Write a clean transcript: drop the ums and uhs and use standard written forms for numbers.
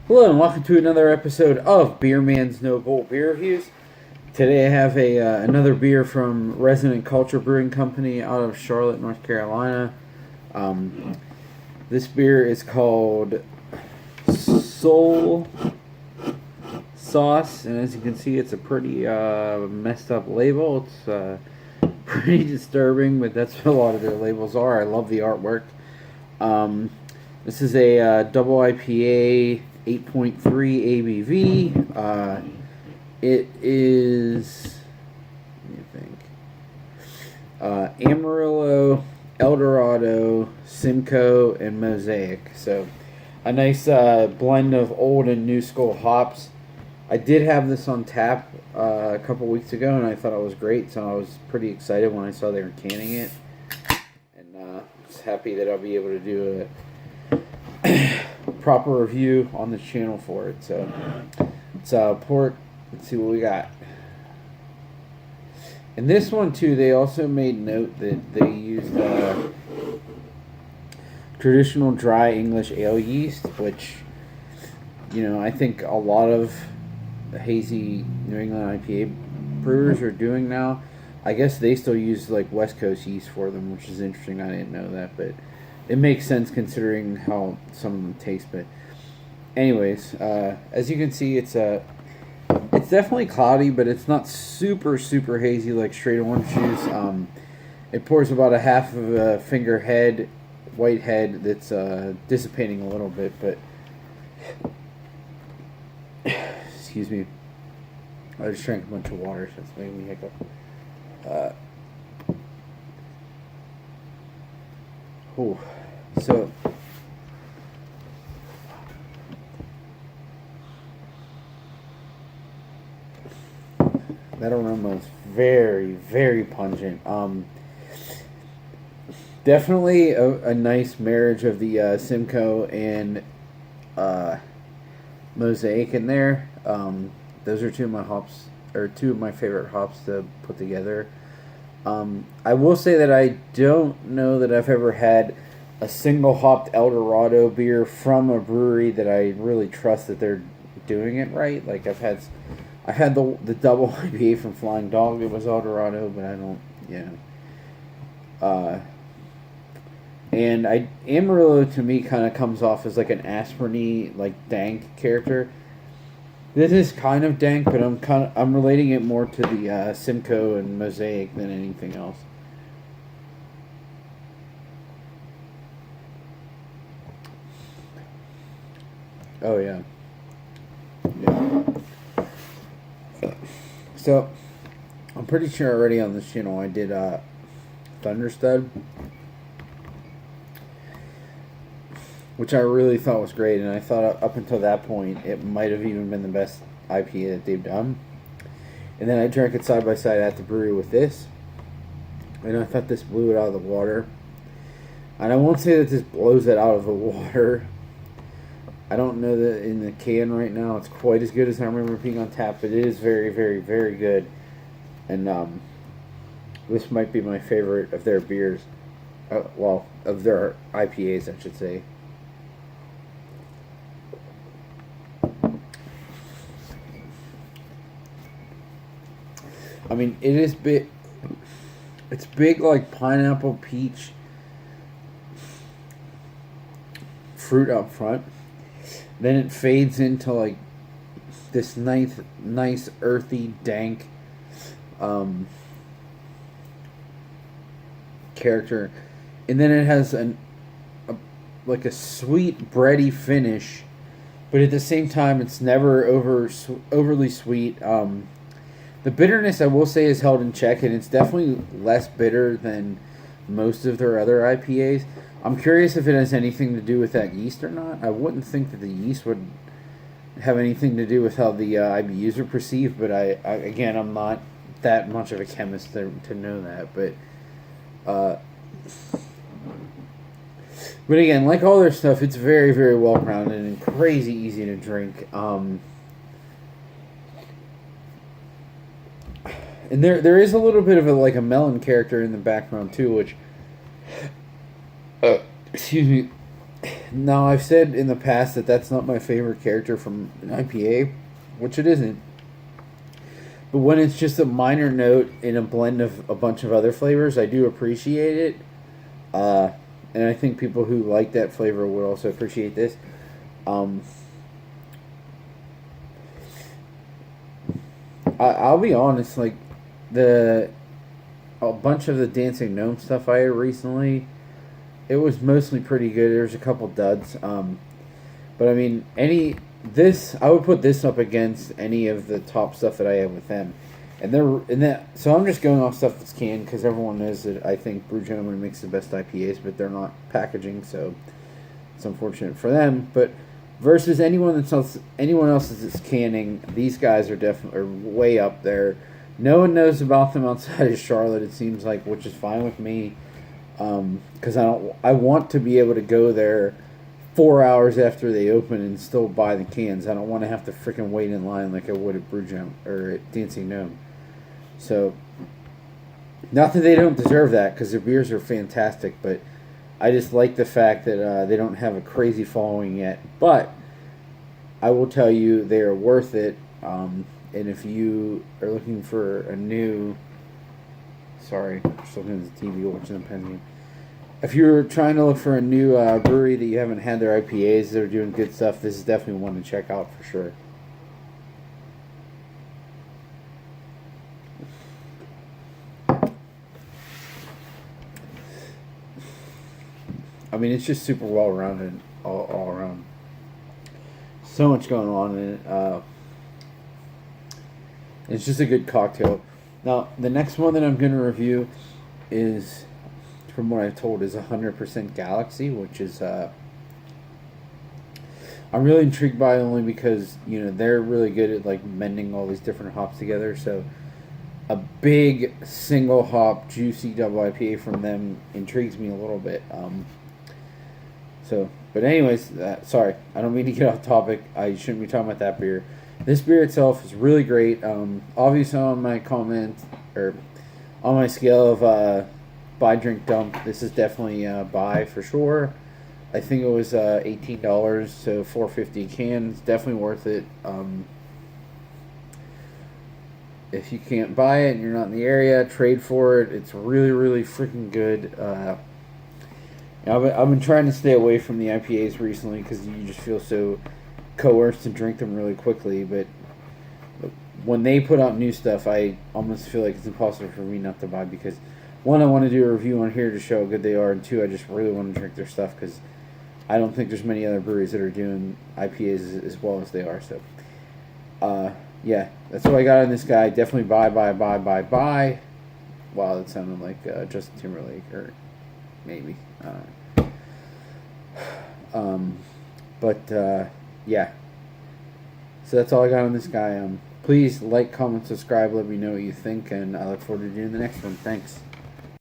Hello and welcome to another episode of Beer Man's No Bull Beer Reviews. Today I have another beer from Resonant Culture Brewing Company out of Charlotte, North Carolina. This beer is called Soul Sauce, and as you can see, it's a pretty messed up label. It's pretty disturbing, but that's what a lot of their labels are. I love the artwork. This is a double IPA, 8.3 ABV. It is, let me think, Amarillo, Eldorado, Simcoe, and Mosaic. So a nice blend of old and new school hops. I did have this on tap a couple weeks ago, and I thought it was great, so I was pretty excited when I saw they were canning it. And just happy that I'll be able to do a proper review on this channel for it. So it's port. Let's see what we got. In this one too, they also made note that they used traditional dry English ale yeast, which, you know, I think a lot of hazy New England IPA brewers are doing now. I guess they still use like West Coast yeast for them, which is interesting. I didn't know that, but it makes sense considering how some of them taste. But anyways, as you can see, it's definitely cloudy, but it's not super hazy like straight orange juice. It pours about a half of a finger head, white head that's dissipating a little bit, but excuse me, I just drank a bunch of water, so it's making me hiccup. So that aroma is very pungent. Definitely a nice marriage of the Simcoe and Mosaic in there. Those are two of my hops, or two of my favorite hops to put together. I will say that I don't know that I've ever had a single hopped Eldorado beer from a brewery that I really trust that they're doing it right. Like I've had the double IPA from Flying Dog. It was Eldorado, but I don't, you know. And Amarillo to me kind of comes off as like an aspirin-y, like dank character. This is kind of dank, but I'm relating it more to the Simcoe and Mosaic than anything else. Oh yeah. So I'm pretty sure already on this channel I did Thunderstud, which I really thought was great, and I thought up until that point it might have even been the best IPA that they've done. And then I drank it side by side at the brewery with this, and I thought this blew it out of the water. And I won't say that this blows it out of the water. I don't know that in the can right now it's quite as good as I remember being on tap, but it is very good. And this might be my favorite of their beers. Well, of their IPAs, I should say. I mean, it is big. It's big like pineapple, peach, fruit up front. Then it fades into like this nice earthy, dank character, and then it has like a sweet bready finish, but at the same time, it's never overly sweet. The bitterness, I will say, is held in check, and it's definitely less bitter than most of their other IPAs. I'm curious if it has anything to do with that yeast or not. I wouldn't think that the yeast would have anything to do with how the IBUs are perceived, but again, I'm not that much of a chemist to know that. But again, like all their stuff, it's very well rounded and crazy easy to drink. And there is a little bit of a melon character in the background too, which excuse me, Now, I've said in the past that that's not my favorite character from an IPA, which it isn't. But when it's just a minor note in a blend of a bunch of other flavors, I do appreciate it. Uh, and I think people who like that flavor would also appreciate this. Um, I'll be honest, like the a bunch of the Dancing Gnome stuff I had recently, it was mostly pretty good. There's a couple duds, but I mean, any this I would put this up against any of the top stuff that I have with them, and they're in that. So I'm just going off stuff that's canned because everyone knows that I think Brew Gentleman makes the best IPAs, but they're not packaging, so it's unfortunate for them. But versus anyone else that's canning, these guys are definitely are way up there. No one knows about them outside of Charlotte. It seems like, which is fine with me, because I want to be able to go there 4 hours after they open and still buy the cans. I don't want to have to freaking wait in line like I would at Brew Jam or at Dancing Gnome. So, not that they don't deserve that because their beers are fantastic, but I just like the fact that they don't have a crazy following yet. But I will tell you, they are worth it. And if you are looking for a new, sorry, I'm just looking at the TV watching the Penn game. If you're trying to look for a new brewery that you haven't had their IPAs, they're doing good stuff. This is definitely one to check out for sure. I mean, it's just super well rounded all around. So much going on in it. It's just a good cocktail. Now, the next one that I'm going to review is, from what I've told, is 100% Galaxy, which is I'm really intrigued by it only because they're really good at like mending all these different hops together. So a big single hop juicy double IPA from them intrigues me a little bit. But anyways, sorry, I don't mean to get off topic. I shouldn't be talking about that beer. This beer itself is really great. Obviously, on my comment or on my scale of buy, drink, dump, this is definitely buy for sure. I think it was $18, so $4.50 cans. Definitely worth it. If you can't buy it and you're not in the area, trade for it. It's really, really freaking good. I've been trying to stay away from the IPAs recently because you just feel so coerced to drink them really quickly. But when they put out new stuff, I almost feel like it's impossible for me not to buy because, one, I want to do a review on here to show how good they are, and two, I just really want to drink their stuff because I don't think there's many other breweries that are doing IPAs as well as they are. So, yeah, that's what I got on this guy. Definitely buy. Wow, that sounded like Justin Timberlake or maybe. Yeah. So that's all I got on this guy. Please like, comment, subscribe, let me know what you think, and I look forward to doing the next one. Thanks.